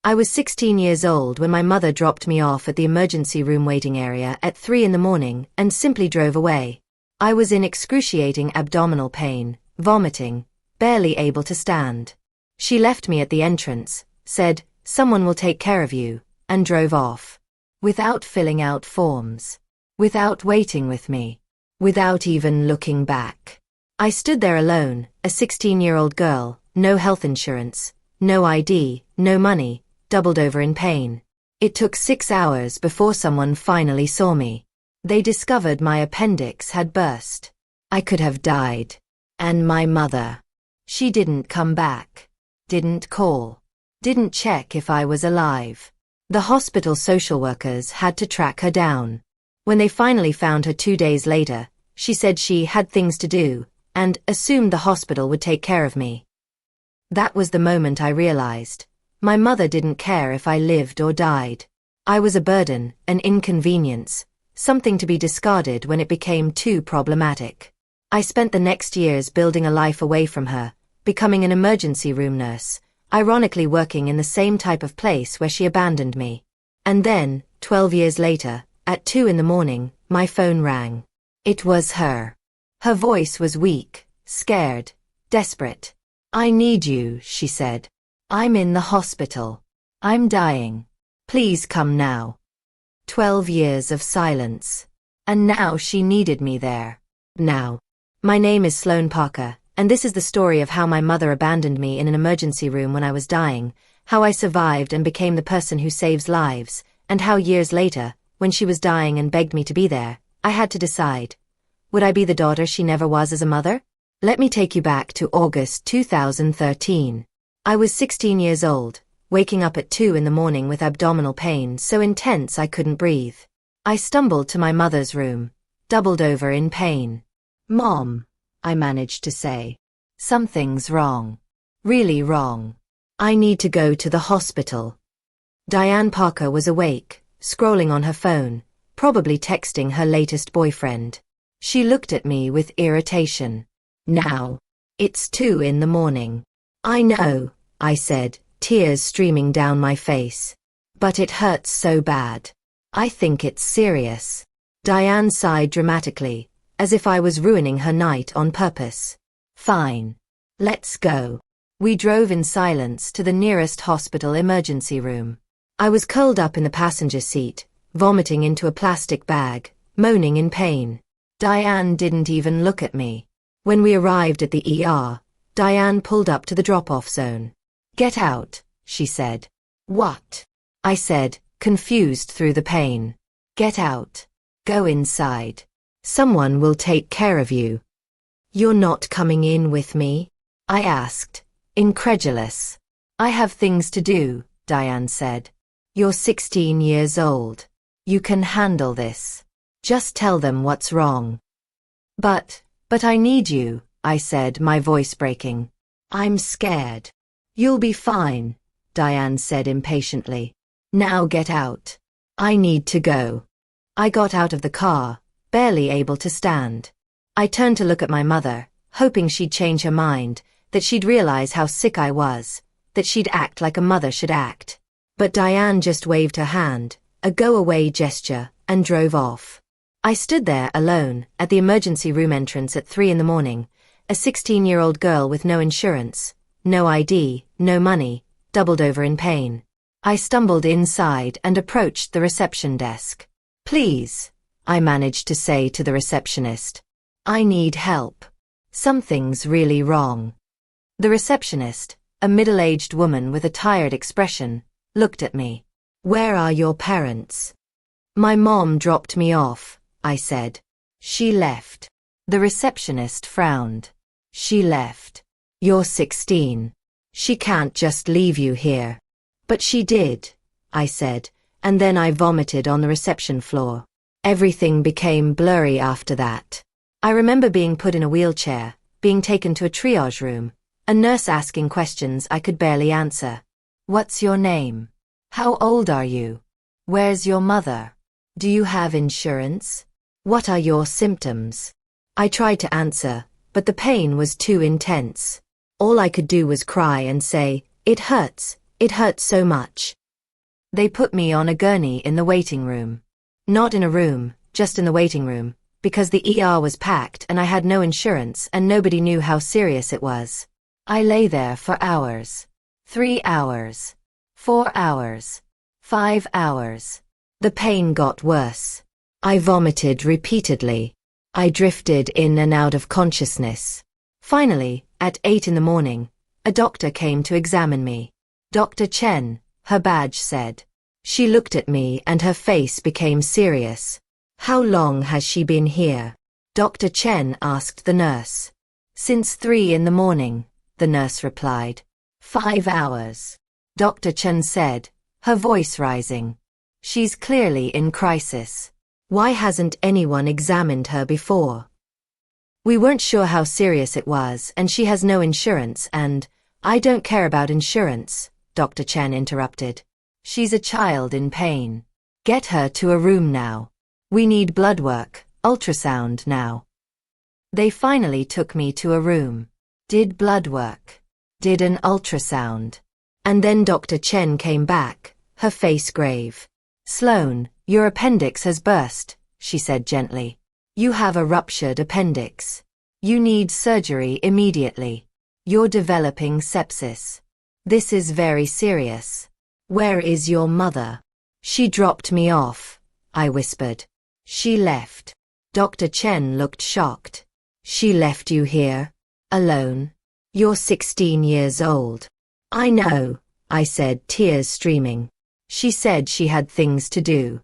I was 16 years old when my mother dropped me off at the emergency room waiting area at 3 in the morning and simply drove away. I was in excruciating abdominal pain, vomiting, barely able to stand. She left me at the entrance, said, "Someone will take care of you," and drove off. Without filling out forms. Without waiting with me. Without even looking back. I stood there alone, a 16-year-old girl, no health insurance, no ID, no money, doubled over in pain. It took 6 hours before someone finally saw me. They discovered my appendix had burst. I could have died. And my mother. She didn't come back. Didn't call. Didn't check if I was alive. The hospital social workers had to track her down. When they finally found her 2 days later, she said she had things to do, and assumed the hospital would take care of me. That was the moment I realized. My mother didn't care if I lived or died. I was a burden, an inconvenience, something to be discarded when it became too problematic. I spent the next years building a life away from her, becoming an emergency room nurse, ironically working in the same type of place where she abandoned me. And then, 12 years later, at 2 in the morning, my phone rang. It was her. Her voice was weak, scared, desperate. "I need you," she said. "I'm in the hospital. I'm dying. Please come now." 12 years of silence. And now she needed me there. Now. My name is Sloane Parker, and this is the story of how my mother abandoned me in an emergency room when I was dying, how I survived and became the person who saves lives, and how years later, when she was dying and begged me to be there, I had to decide. Would I be the daughter she never was as a mother? Let me take you back to August 2013. I was 16 years old, waking up at 2 in the morning with abdominal pain so intense I couldn't breathe. I stumbled to my mother's room, doubled over in pain. "Mom," I managed to say. "Something's wrong. Really wrong. I need to go to the hospital." Diane Parker was awake, scrolling on her phone, probably texting her latest boyfriend. She looked at me with irritation. "Now. It's 2 in the morning." "I know," I said, tears streaming down my face. "But it hurts so bad. I think it's serious." Diane sighed dramatically, as if I was ruining her night on purpose. "Fine. Let's go." We drove in silence to the nearest hospital emergency room. I was curled up in the passenger seat, vomiting into a plastic bag, moaning in pain. Diane didn't even look at me. When we arrived at the ER, Diane pulled up to the drop-off zone. "Get out," she said. "What?" I said, confused through the pain. "Get out. Go inside. Someone will take care of you." "You're not coming in with me?" I asked, incredulous. "I have things to do," Diane said. "You're 16 years old. You can handle this. Just tell them what's wrong." But I need you," I said, my voice breaking. "I'm scared." "You'll be fine," Diane said impatiently. "Now get out. I need to go." I got out of the car, barely able to stand. I turned to look at my mother, hoping she'd change her mind, that she'd realize how sick I was, that she'd act like a mother should act. But Diane just waved her hand, a go-away gesture, and drove off. I stood there alone, at the emergency room entrance at 3 in the morning, a 16-year-old girl with no insurance, no ID, no money, doubled over in pain. I stumbled inside and approached the reception desk. "Please," I managed to say to the receptionist. "I need help. Something's really wrong." The receptionist, a middle-aged woman with a tired expression, looked at me. "Where are your parents?" "My mom dropped me off," I said. "She left." The receptionist frowned. "She left. You're 16. She can't just leave you here." "But she did," I said, and then I vomited on the reception floor. Everything became blurry after that. I remember being put in a wheelchair, being taken to a triage room, a nurse asking questions I could barely answer. "What's your name? How old are you? Where's your mother? Do you have insurance? What are your symptoms?" I tried to answer, but the pain was too intense. All I could do was cry and say, "It hurts, It hurt so much. They put me on a gurney in the waiting room. Not in a room, just in the waiting room, because the ER was packed and I had no insurance and nobody knew how serious it was. I lay there for hours. 3 hours. 4 hours. 5 hours. The pain got worse. I vomited repeatedly. I drifted in and out of consciousness. Finally, at 8 in the morning, a doctor came to examine me. Dr. Chen, her badge said. She looked at me and her face became serious. How long has she been here? Dr. Chen asked the nurse. Since 3 in the morning, the nurse replied. 5 hours. Dr. Chen said, her voice rising. She's clearly in crisis. Why hasn't anyone examined her before? We weren't sure how serious it was and she has no insurance and, I don't care about insurance, Dr. Chen interrupted. She's a child in pain. Get her to a room now. We need blood work, ultrasound now. They finally took me to a room. Did blood work. Did an ultrasound. And then Dr. Chen came back, her face grave. Sloan, your appendix has burst, she said gently. You have a ruptured appendix. You need surgery immediately. You're developing sepsis. This is very serious. Where is your mother? She dropped me off, I whispered. She left. Dr. Chen looked shocked. She left you here? Alone? You're 16 years old. I know, I said, tears streaming. She said she had things to do.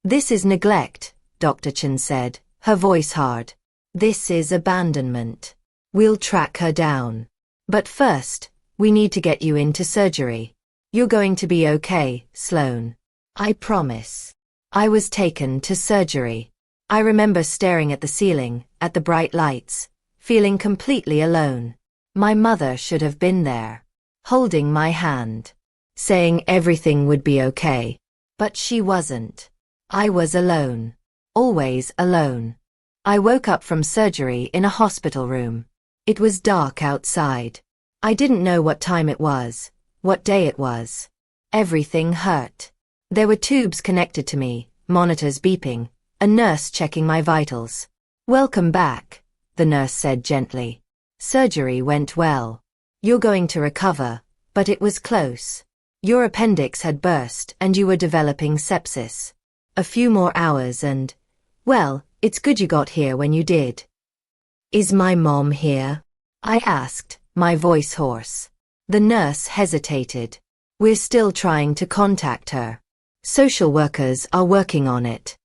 This is neglect, Dr. Chen said, her voice hard. This is abandonment. We'll track her down. But first, we need to get you into surgery. You're going to be okay, Sloan. I promise. I was taken to surgery. I remember staring at the ceiling, at the bright lights, feeling completely alone. My mother should have been there, holding my hand, saying everything would be okay. But she wasn't. I was alone. Always alone. I woke up from surgery in a hospital room. It was dark outside. I didn't know what time it was, what day it was. Everything hurt. There were tubes connected to me, monitors beeping, a nurse checking my vitals. Welcome back, the nurse said gently. Surgery went well. You're going to recover, but it was close. Your appendix had burst and you were developing sepsis. A few more hours and, well, it's good you got here when you did. Is my mom here? I asked, my voice hoarse. The nurse hesitated. We're still trying to contact her. Social workers are working on it.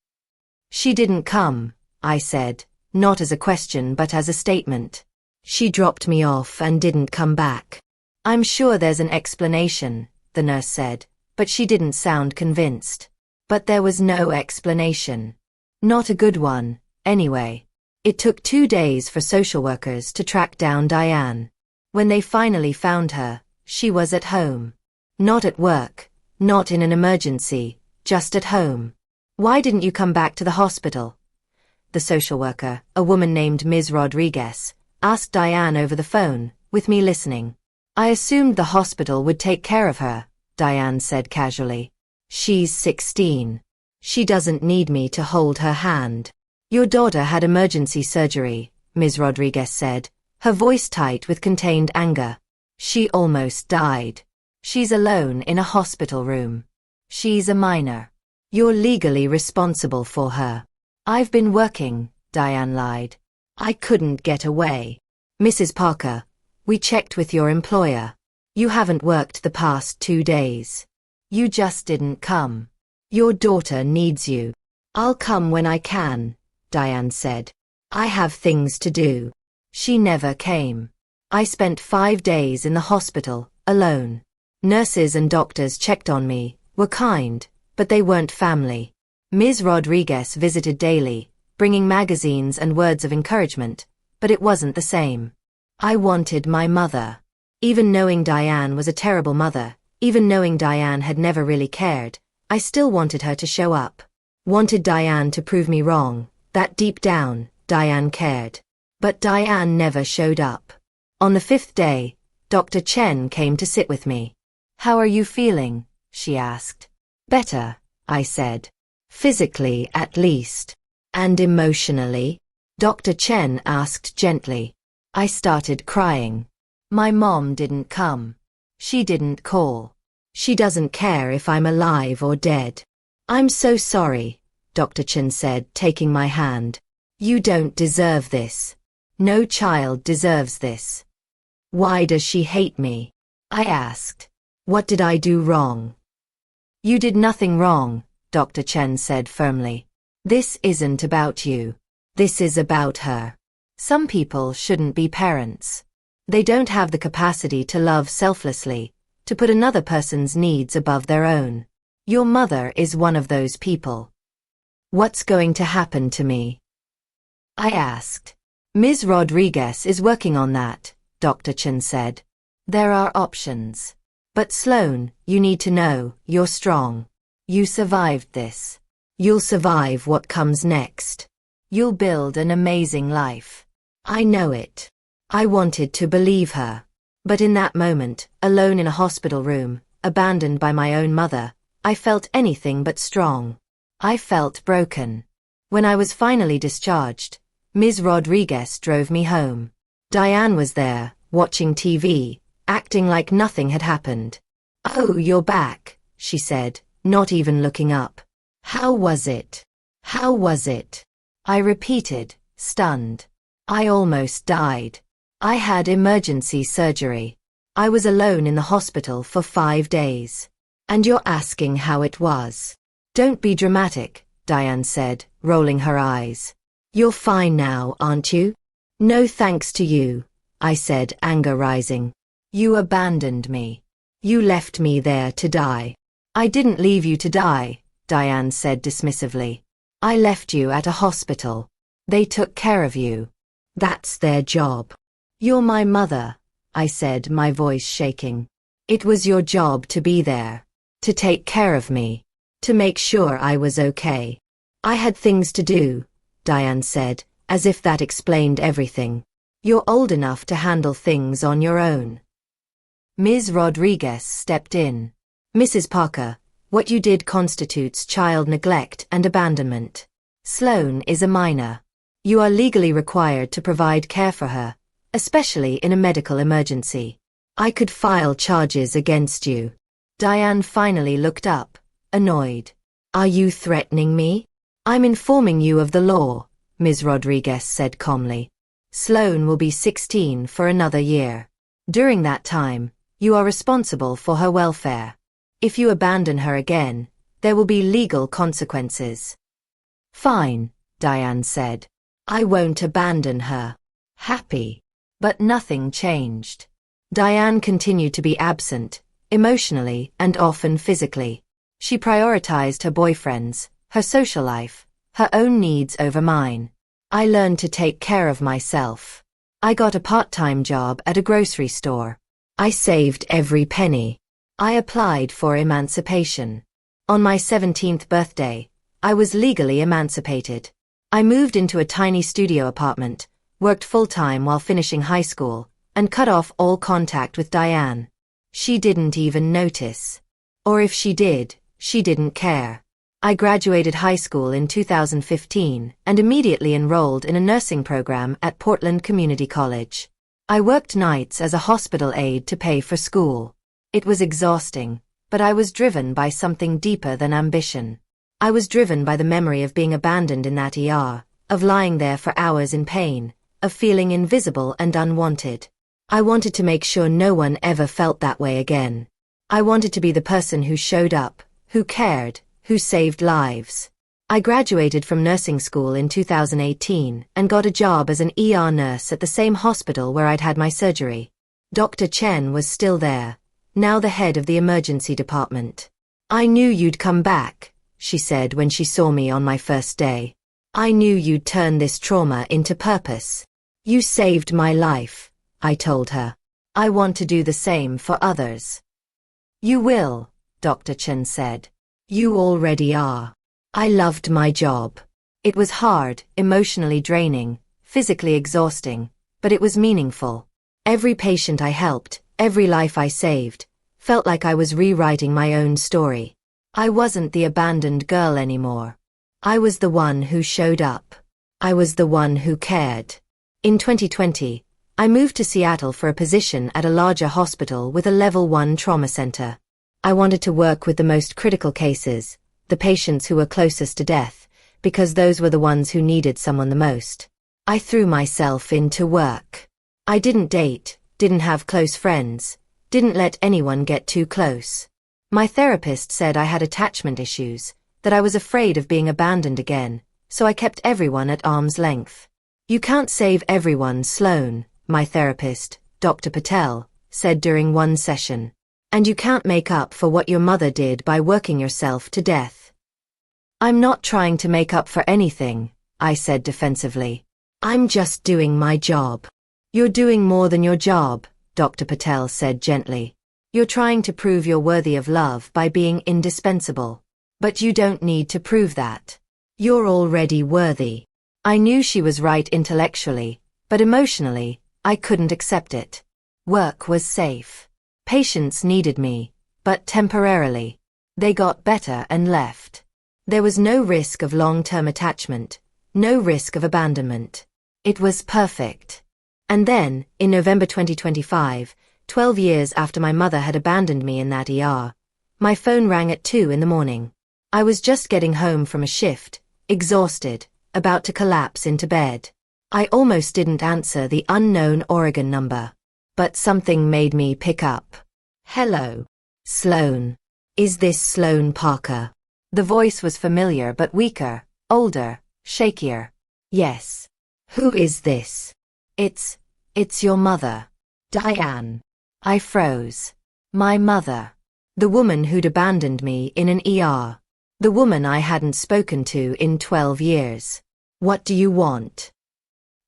She didn't come, I said, not as a question but as a statement. She dropped me off and didn't come back. I'm sure there's an explanation, the nurse said, but she didn't sound convinced. But there was no explanation. Not a good one, anyway. It took 2 days for social workers to track down Diane. When they finally found her, she was at home. Not at work, not in an emergency, just at home. Why didn't you come back to the hospital? The social worker, a woman named Ms. Rodriguez, asked Diane over the phone, with me listening. I assumed the hospital would take care of her, Diane said casually. She's 16. She doesn't need me to hold her hand. Your daughter had emergency surgery, Ms. Rodriguez said, her voice tight with contained anger. She almost died. She's alone in a hospital room. She's a minor. You're legally responsible for her. I've been working, Diane lied. I couldn't get away. Mrs. Parker, we checked with your employer. You haven't worked the past 2 days. You just didn't come. Your daughter needs you. I'll come when I can, Diane said. I have things to do. She never came. I spent 5 days in the hospital, alone. Nurses and doctors checked on me, were kind, but they weren't family. Ms. Rodriguez visited daily, bringing magazines and words of encouragement, but it wasn't the same. I wanted my mother. Even knowing Diane was a terrible mother, even knowing Diane had never really cared, I still wanted her to show up. Wanted Diane to prove me wrong, that deep down, Diane cared. But Diane never showed up. On the 5th day, Dr. Chen came to sit with me. How are you feeling? She asked. Better, I said. Physically, at least. And emotionally? Dr. Chen asked gently. I started crying. My mom didn't come. She didn't call. She doesn't care if I'm alive or dead. I'm so sorry, Dr. Chen said, taking my hand. You don't deserve this. No child deserves this. Why does she hate me? I asked. What did I do wrong? You did nothing wrong, Dr. Chen said firmly. This isn't about you. This is about her. Some people shouldn't be parents. They don't have the capacity to love selflessly, to put another person's needs above their own. Your mother is one of those people. What's going to happen to me? I asked. Ms. Rodriguez is working on that, Dr. Chen said. There are options. But Sloan, you need to know, you're strong. You survived this. You'll survive what comes next. You'll build an amazing life. I know it. I wanted to believe her. But in that moment, alone in a hospital room, abandoned by my own mother, I felt anything but strong. I felt broken. When I was finally discharged, Ms. Rodriguez drove me home. Diane was there, watching TV, acting like nothing had happened. Oh, you're back, she said, not even looking up. How was it? How was it? I repeated, stunned. I almost died. I had emergency surgery. I was alone in the hospital for 5 days. And you're asking how it was. Don't be dramatic, Diane said, rolling her eyes. You're fine now, aren't you? No thanks to you, I said, anger rising. You abandoned me. You left me there to die. I didn't leave you to die, Diane said dismissively. I left you at a hospital. They took care of you. That's their job. You're my mother, I said, my voice shaking. It was your job to be there, to take care of me, to make sure I was okay. I had things to do, Diane said, as if that explained everything. You're old enough to handle things on your own. Ms. Rodriguez stepped in. Mrs. Parker, what you did constitutes child neglect and abandonment. Sloan is a minor. You are legally required to provide care for her, especially in a medical emergency. I could file charges against you. Diane finally looked up, annoyed. Are you threatening me? I'm informing you of the law, Ms. Rodriguez said calmly. Sloan will be 16 for another year. During that time, you are responsible for her welfare. If you abandon her again, there will be legal consequences. Fine, Diane said. I won't abandon her. Happy. But nothing changed. Diane continued to be absent, emotionally and often physically. She prioritized her boyfriends, her social life, her own needs over mine. I learned to take care of myself. I got a part-time job at a grocery store. I saved every penny. I applied for emancipation. On my 17th birthday, I was legally emancipated. I moved into a tiny studio apartment, worked full-time while finishing high school, and cut off all contact with Diane. She didn't even notice. Or if she did, she didn't care. I graduated high school in 2015 and immediately enrolled in a nursing program at Portland Community College. I worked nights as a hospital aide to pay for school. It was exhausting, but I was driven by something deeper than ambition. I was driven by the memory of being abandoned in that ER, of lying there for hours in pain, of feeling invisible and unwanted. I wanted to make sure no one ever felt that way again. I wanted to be the person who showed up, who cared, who saved lives. I graduated from nursing school in 2018 and got a job as an ER nurse at the same hospital where I'd had my surgery. Dr. Chen was still there, now the head of the emergency department. I knew you'd come back, she said when she saw me on my first day. I knew you'd turn this trauma into purpose. You saved my life, I told her. I want to do the same for others. You will, Dr. Chen said. You already are. I loved my job. It was hard, emotionally draining, physically exhausting, but it was meaningful. Every patient I helped, every life I saved, Felt like I was rewriting my own story. I wasn't the abandoned girl anymore. I was the one who showed up. I was the one who cared. In 2020, I moved to Seattle for a position at a larger hospital with a level 1 trauma center. I wanted to work with the most critical cases, the patients who were closest to death, because those were the ones who needed someone the most. I threw myself into work. I didn't date, didn't have close friends, didn't let anyone get too close. My therapist said I had attachment issues, that I was afraid of being abandoned again, so I kept everyone at arm's length. You can't save everyone, Sloan, my therapist, Dr. Patel, said during one session. And you can't make up for what your mother did by working yourself to death. I'm not trying to make up for anything, I said defensively. I'm just doing my job. You're doing more than your job, Dr. Patel said gently. You're trying to prove you're worthy of love by being indispensable. But you don't need to prove that. You're already worthy. I knew she was right intellectually, but emotionally, I couldn't accept it. Work was safe. Patients needed me, but temporarily. They got better and left. There was no risk of long-term attachment, no risk of abandonment. It was perfect. And then, in November 2025, 12 years after my mother had abandoned me in that ER, my phone rang at 2 a.m. I was just getting home from a shift, exhausted, about to collapse into bed. I almost didn't answer the unknown Oregon number. But something made me pick up. Hello. Sloan. Is this Sloan Parker? The voice was familiar but weaker, older, shakier. Yes. Who is this? It's your mother. Diane. I froze. My mother. The woman who'd abandoned me in an ER. The woman I hadn't spoken to in 12 years. What do you want?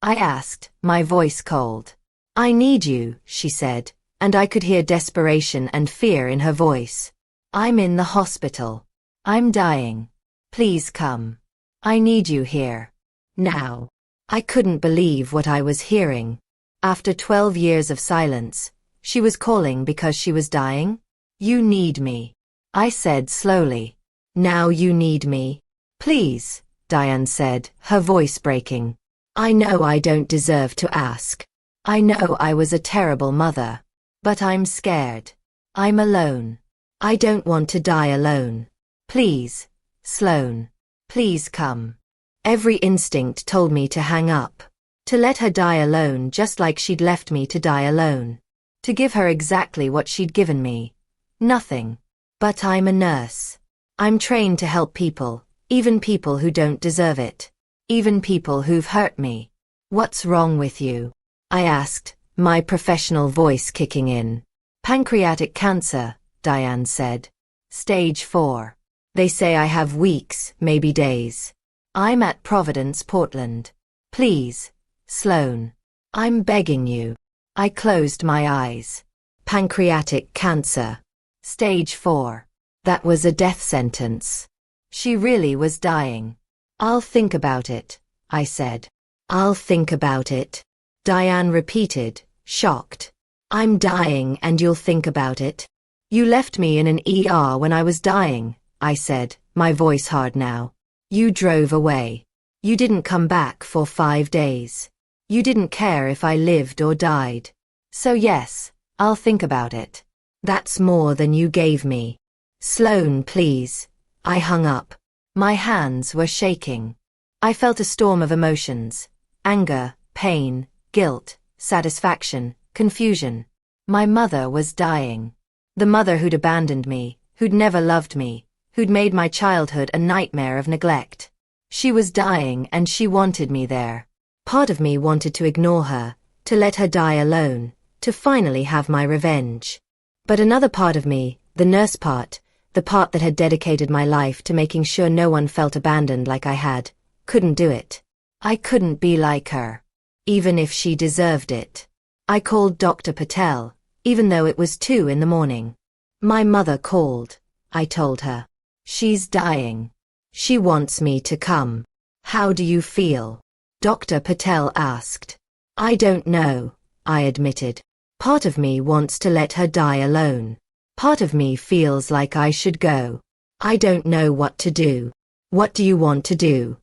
I asked, my voice cold. I need you, she said, and I could hear desperation and fear in her voice. I'm in the hospital. I'm dying. Please come. I need you here. Now. I couldn't believe what I was hearing. After 12 years of silence, she was calling because she was dying? You need me. I said slowly. Now you need me. Please, Diane said, her voice breaking. I know I don't deserve to ask. I know I was a terrible mother. But I'm scared. I'm alone. I don't want to die alone. Please, Sloan. Please come. Every instinct told me to hang up. To let her die alone just like she'd left me to die alone. To give her exactly what she'd given me. Nothing. But I'm a nurse. I'm trained to help people, even people who don't deserve it. Even people who've hurt me. What's wrong with you? I asked, my professional voice kicking in. Pancreatic cancer, Diane said. Stage 4. They say I have weeks, maybe days. I'm at Providence, Portland. Please, Sloan. I'm begging you. I closed my eyes. Pancreatic cancer. Stage 4. That was a death sentence. She really was dying. I'll think about it, I said. I'll think about it. Diane repeated, shocked. I'm dying and you'll think about it? You left me in an ER when I was dying, I said, my voice hard now. You drove away. You didn't come back for 5 days. You didn't care if I lived or died. So yes, I'll think about it. That's more than you gave me. Sloan, please. I hung up. My hands were shaking. I felt a storm of emotions. Anger, pain, guilt, satisfaction, confusion. My mother was dying. The mother who'd abandoned me, who'd never loved me, who'd made my childhood a nightmare of neglect. She was dying and she wanted me there. Part of me wanted to ignore her, to let her die alone, to finally have my revenge. But another part of me, the nurse part, the part that had dedicated my life to making sure no one felt abandoned like I had, couldn't do it. I couldn't be like her. Even if she deserved it. I called Dr. Patel, even though it was 2 a.m. My mother called, I told her. She's dying. She wants me to come. How do you feel? Dr. Patel asked. I don't know, I admitted. Part of me wants to let her die alone. Part of me feels like I should go. I don't know what to do. What do you want to do?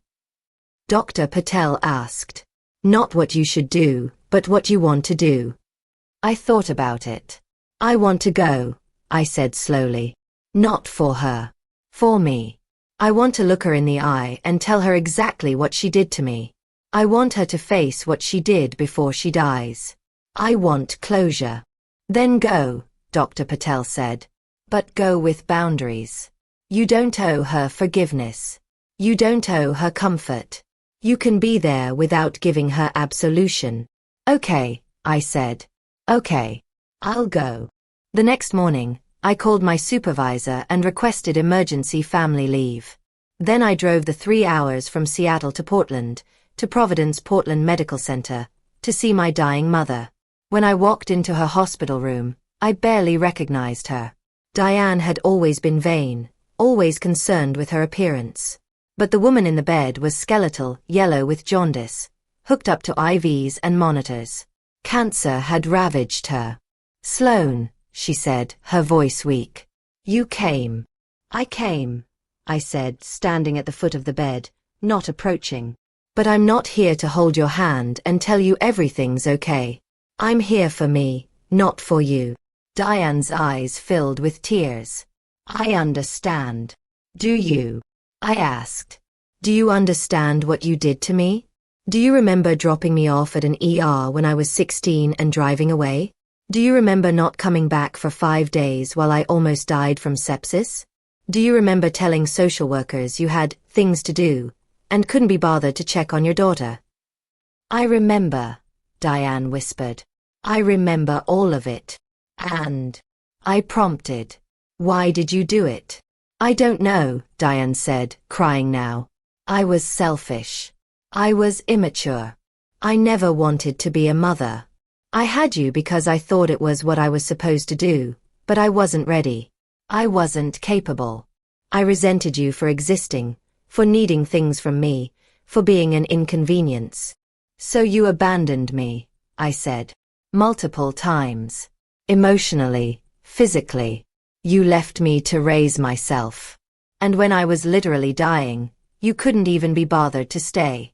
Dr. Patel asked. Not what you should do, but what you want to do. I thought about it. I want to go, I said slowly. Not for her. For me. I want to look her in the eye and tell her exactly what she did to me. I want her to face what she did before she dies. I want closure. Then go, Dr. Patel said. But go with boundaries. You don't owe her forgiveness. You don't owe her comfort. You can be there without giving her absolution. Okay, I said. Okay. I'll go. The next morning, I called my supervisor and requested emergency family leave. Then I drove the 3 hours from Seattle to Portland, to Providence Portland Medical Center, to see my dying mother. When I walked into her hospital room, I barely recognized her. Diane had always been vain, always concerned with her appearance. But the woman in the bed was skeletal, yellow with jaundice, hooked up to IVs and monitors. Cancer had ravaged her. Sloan, she said, her voice weak. You came. I came, I said, standing at the foot of the bed, not approaching. But I'm not here to hold your hand and tell you everything's okay. I'm here for me, not for you. Diane's eyes filled with tears. I understand. Do you? I asked. Do you understand what you did to me? Do you remember dropping me off at an ER when I was 16 and driving away? Do you remember not coming back for 5 days while I almost died from sepsis? Do you remember telling social workers you had things to do and couldn't be bothered to check on your daughter? I remember, Diane whispered. I remember all of it. And I prompted. Why did you do it? I don't know, Diane said, crying now. I was selfish. I was immature. I never wanted to be a mother. I had you because I thought it was what I was supposed to do, but I wasn't ready. I wasn't capable. I resented you for existing, for needing things from me, for being an inconvenience. So you abandoned me, I said. Multiple times. Emotionally, physically. You left me to raise myself. And when I was literally dying, you couldn't even be bothered to stay.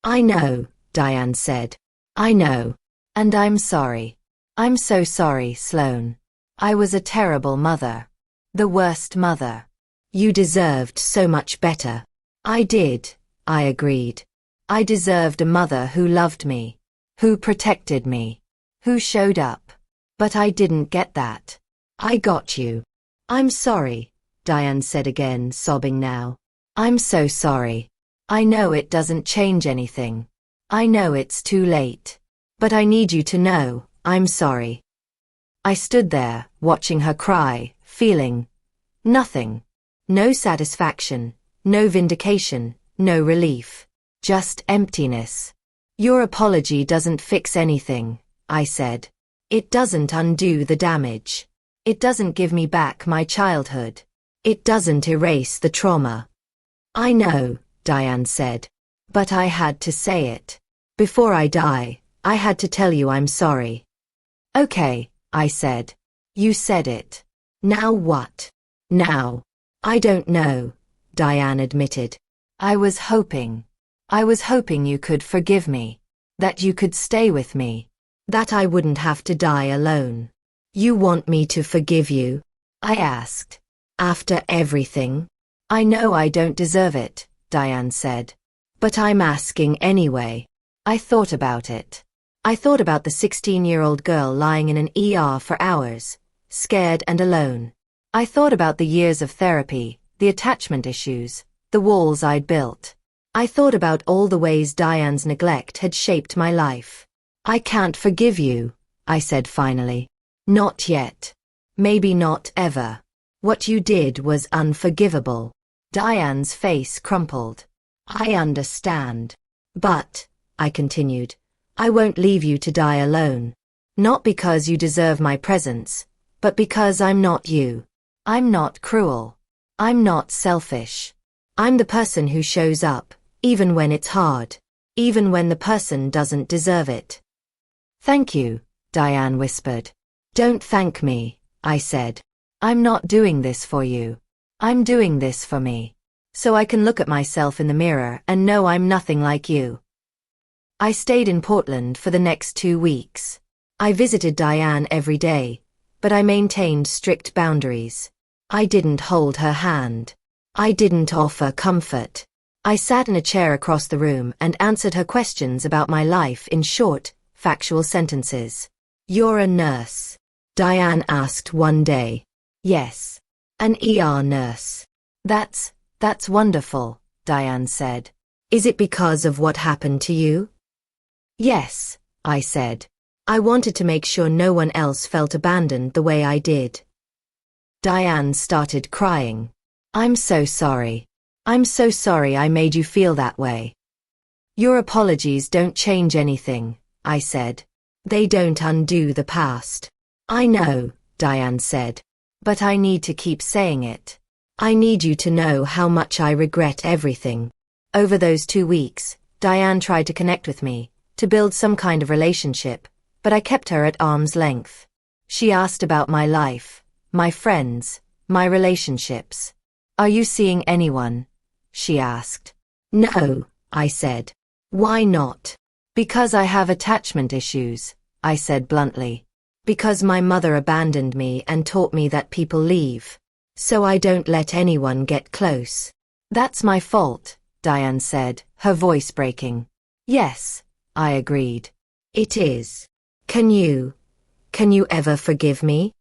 I know, Diane said. I know. And I'm sorry. I'm so sorry, Sloan. I was a terrible mother. The worst mother. You deserved so much better. I did, I agreed. I deserved a mother who loved me, who protected me, who showed up. But I didn't get that. I got you. I'm sorry, Diane said again, sobbing now. I'm so sorry. I know it doesn't change anything. I know it's too late. But I need you to know, I'm sorry. I stood there, watching her cry, feeling nothing. No satisfaction, no vindication, no relief. Just emptiness. Your apology doesn't fix anything, I said. It doesn't undo the damage. It doesn't give me back my childhood. It doesn't erase the trauma. I know, Diane said. But I had to say it. Before I die, I had to tell you I'm sorry. Okay, I said. You said it. Now what? Now? I don't know, Diane admitted. I was hoping you could forgive me. That you could stay with me. That I wouldn't have to die alone. You want me to forgive you? I asked. After everything? I know I don't deserve it, Diane said. But I'm asking anyway. I thought about it. I thought about the 16-year-old girl lying in an ER for hours, scared and alone. I thought about the years of therapy, the attachment issues, the walls I'd built. I thought about all the ways Diane's neglect had shaped my life. I can't forgive you, I said finally. Not yet. Maybe not ever. What you did was unforgivable. Diane's face crumpled. I understand. But, I continued, I won't leave you to die alone. Not because you deserve my presence, but because I'm not you. I'm not cruel. I'm not selfish. I'm the person who shows up, even when it's hard. Even when the person doesn't deserve it. Thank you, Diane whispered. Don't thank me, I said. I'm not doing this for you. I'm doing this for me. So I can look at myself in the mirror and know I'm nothing like you. I stayed in Portland for the next 2 weeks. I visited Diane every day, but I maintained strict boundaries. I didn't hold her hand. I didn't offer comfort. I sat in a chair across the room and answered her questions about my life in short, factual sentences. You're a nurse? Diane asked one day. Yes. An ER nurse. That's wonderful, Diane said. Is it because of what happened to you? Yes, I said. I wanted to make sure no one else felt abandoned the way I did. Diane started crying. I'm so sorry. I'm so sorry I made you feel that way. Your apologies don't change anything, I said. They don't undo the past. I know, Diane said. But I need to keep saying it. I need you to know how much I regret everything. Over those 2 weeks, Diane tried to connect with me, to build some kind of relationship, but I kept her at arm's length. She asked about my life, my friends, my relationships. Are you seeing anyone? She asked. No, I said. Why not? Because I have attachment issues, I said bluntly. Because my mother abandoned me and taught me that people leave. So I don't let anyone get close. That's my fault, Diane said, her voice breaking. Yes, I agreed. It is. Can you ever forgive me?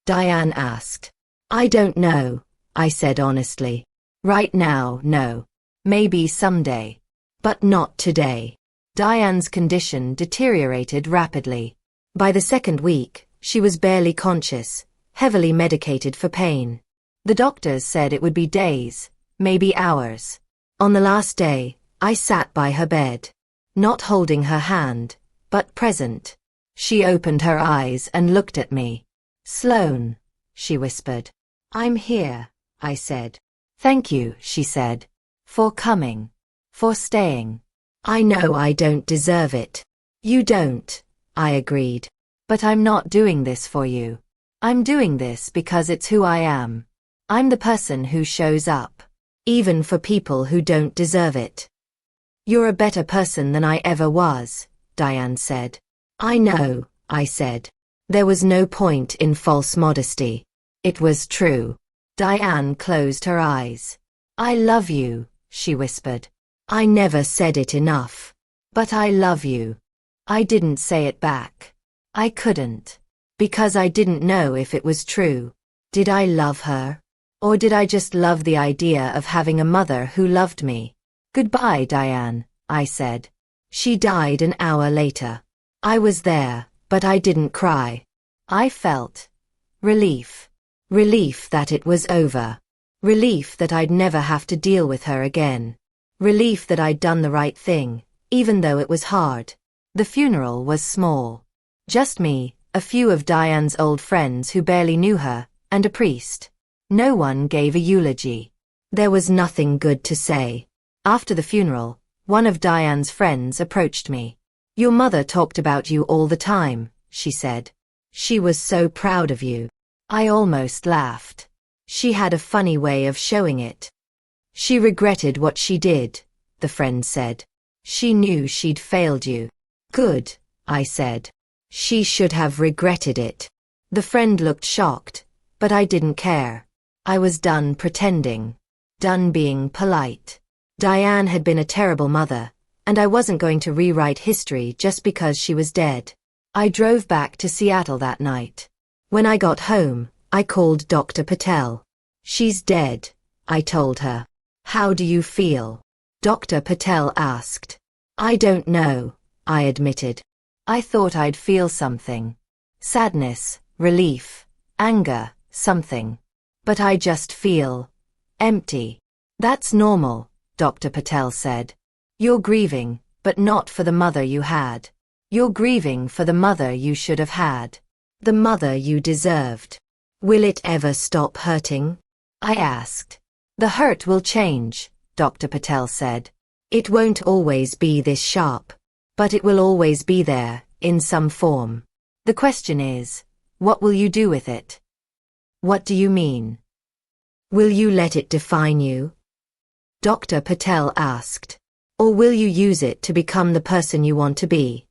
Diane asked. I don't know, I said honestly. Right now, no. Maybe someday. But not today. Diane's condition deteriorated rapidly. By the 2nd week, she was barely conscious, heavily medicated for pain. The doctors said it would be days, maybe hours. On the last day, I sat by her bed. Not holding her hand, but present. She opened her eyes and looked at me. Sloan, she whispered. I'm here, I said. Thank you, she said. For coming. For staying. I know I don't deserve it. You don't, I agreed. But I'm not doing this for you. I'm doing this because it's who I am. I'm the person who shows up. Even for people who don't deserve it. You're a better person than I ever was, Diane said. I know, I said. There was no point in false modesty. It was true. Diane closed her eyes. I love you, she whispered. I never said it enough. But I love you. I didn't say it back. I couldn't. Because I didn't know if it was true. Did I love her? Or did I just love the idea of having a mother who loved me? Goodbye, Diane, I said. She died an hour later. I was there, but I didn't cry. I felt relief. Relief that it was over. Relief that I'd never have to deal with her again. Relief that I'd done the right thing, even though it was hard. The funeral was small. Just me, a few of Diane's old friends who barely knew her, and a priest. No one gave a eulogy. There was nothing good to say. After the funeral, one of Diane's friends approached me. Your mother talked about you all the time, she said. She was so proud of you. I almost laughed. She had a funny way of showing it. She regretted what she did, the friend said. She knew she'd failed you. Good, I said. She should have regretted it. The friend looked shocked, but I didn't care. I was done pretending. Done being polite. Diane had been a terrible mother, and I wasn't going to rewrite history just because she was dead. I drove back to Seattle that night. When I got home, I called Dr. Patel. She's dead, I told her. How do you feel? Dr. Patel asked. I don't know, I admitted. I thought I'd feel something. Sadness, relief, anger, something. But I just feel empty. That's normal, Dr. Patel said. You're grieving, but not for the mother you had. You're grieving for the mother you should have had. The mother you deserved. Will it ever stop hurting? I asked. The hurt will change, Dr. Patel said. It won't always be this sharp. But it will always be there, in some form. The question is, what will you do with it? What do you mean? Will you let it define you? Dr. Patel asked. Or will you use it to become the person you want to be?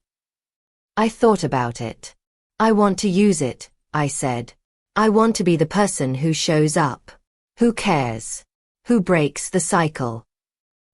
I thought about it. I want to use it, I said. I want to be the person who shows up, who cares, who breaks the cycle.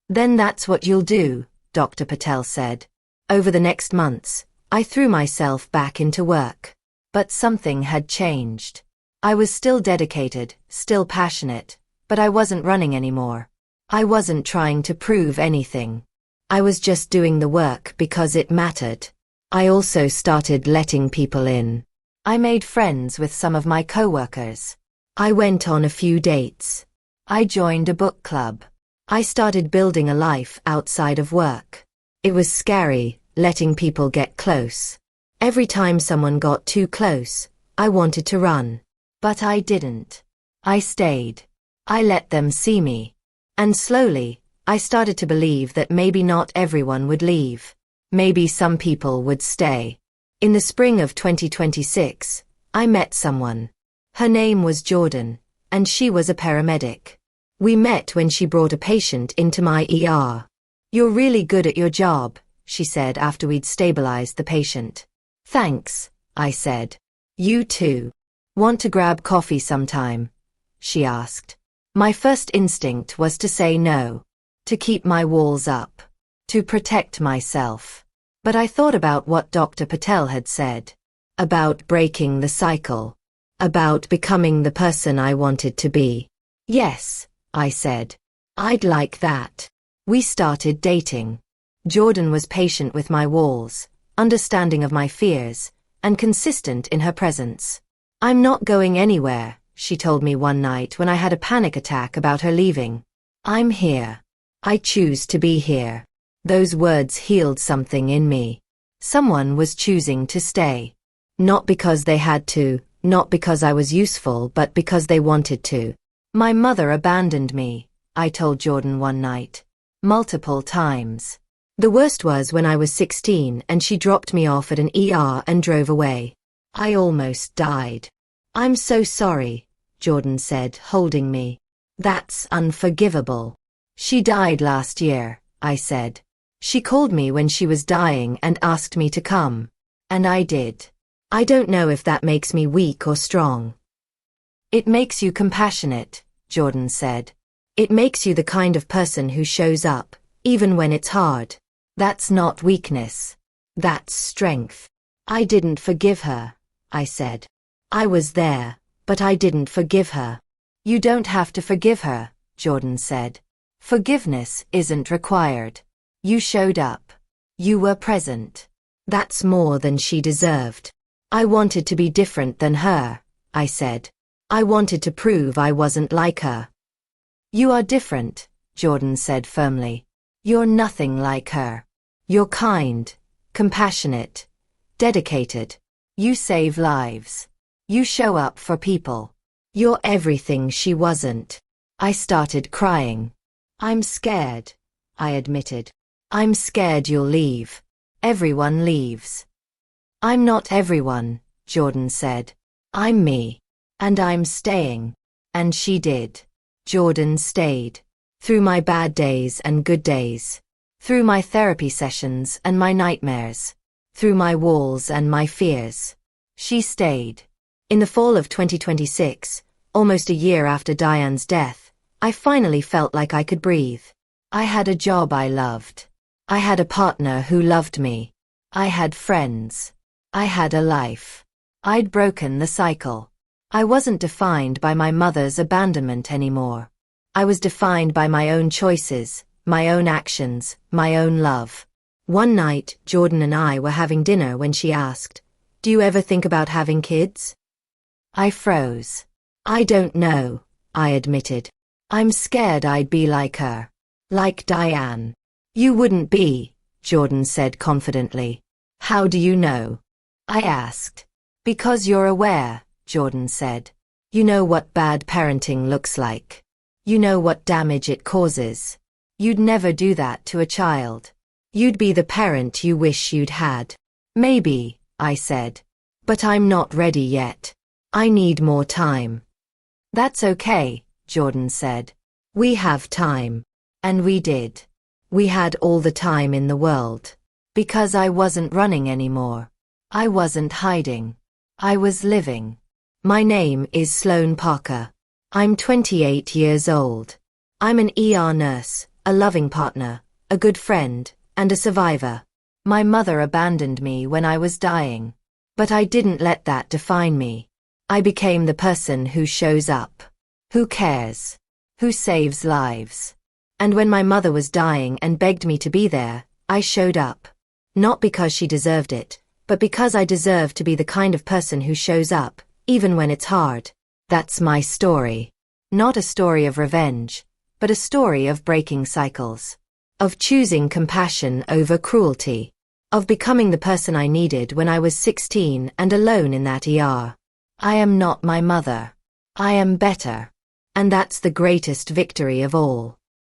Then that's what you'll do, Dr. Patel said. Over the next months, I threw myself back into work. But something had changed. I was still dedicated, still passionate, but I wasn't running anymore. I wasn't trying to prove anything. I was just doing the work because it mattered. I also started letting people in. I made friends with some of my coworkers. I went on a few dates. I joined a book club. I started building a life outside of work. It was scary, letting people get close. Every time someone got too close, I wanted to run. But I didn't. I stayed. I let them see me. And slowly, I started to believe that maybe not everyone would leave. Maybe some people would stay. In the spring of 2026, I met someone. Her name was Jordan, and she was a paramedic. We met when she brought a patient into my ER. You're really good at your job, she said after we'd stabilized the patient. Thanks, I said. You too. Want to grab coffee sometime? She asked. My first instinct was to say no, to keep my walls up, to protect myself. But I thought about what Dr. Patel had said, about breaking the cycle, about becoming the person I wanted to be. Yes, I said. I'd like that. We started dating. Jordan was patient with my walls, understanding of my fears, and consistent in her presence. I'm not going anywhere, she told me one night when I had a panic attack about her leaving. I'm here. I choose to be here. Those words healed something in me. Someone was choosing to stay. Not because they had to, not because I was useful, but because they wanted to. My mother abandoned me, I told Jordan one night. Multiple times. The worst was when I was 16 and she dropped me off at an ER and drove away. I almost died. I'm so sorry, Jordan said, holding me. That's unforgivable. She died last year, I said. She called me when she was dying and asked me to come. And I did. I don't know if that makes me weak or strong. It makes you compassionate, Jordan said. It makes you the kind of person who shows up, even when it's hard. That's not weakness. That's strength. I didn't forgive her, I said. I was there, but I didn't forgive her. You don't have to forgive her, Jordan said. Forgiveness isn't required. You showed up. You were present. That's more than she deserved. I wanted to be different than her, I said. I wanted to prove I wasn't like her. You are different, Jordan said firmly. You're nothing like her. You're kind, compassionate, dedicated. You save lives. You show up for people. You're everything she wasn't. I started crying. I'm scared, I admitted. I'm scared you'll leave. Everyone leaves. I'm not everyone, Jordan said. I'm me. And I'm staying. And she did. Jordan stayed. Through my bad days and good days. Through my therapy sessions and my nightmares. Through my walls and my fears. She stayed. In the fall of 2026, almost a year after Diane's death, I finally felt like I could breathe. I had a job I loved. I had a partner who loved me. I had friends. I had a life. I'd broken the cycle. I wasn't defined by my mother's abandonment anymore. I was defined by my own choices, my own actions, my own love. One night, Jordan and I were having dinner when she asked, "Do you ever think about having kids?" I froze. I don't know, I admitted. I'm scared I'd be like her. Like Diane. You wouldn't be, Jordan said confidently. How do you know? I asked. Because you're aware, Jordan said. You know what bad parenting looks like. You know what damage it causes. You'd never do that to a child. You'd be the parent you wish you'd had. Maybe, I said. But I'm not ready yet. I need more time. That's okay, Jordan said. We have time. And we did. We had all the time in the world. Because I wasn't running anymore. I wasn't hiding. I was living. My name is Sloane Parker. I'm 28 years old. I'm an ER nurse, a loving partner, a good friend, and a survivor. My mother abandoned me when I was dying. But I didn't let that define me. I became the person who shows up, who cares, who saves lives. And when my mother was dying and begged me to be there, I showed up. Not because she deserved it, but because I deserve to be the kind of person who shows up, even when it's hard. That's my story. Not a story of revenge, but a story of breaking cycles. Of choosing compassion over cruelty. Of becoming the person I needed when I was 16 and alone in that ER. I am not my mother. I am better. And that's the greatest victory of all.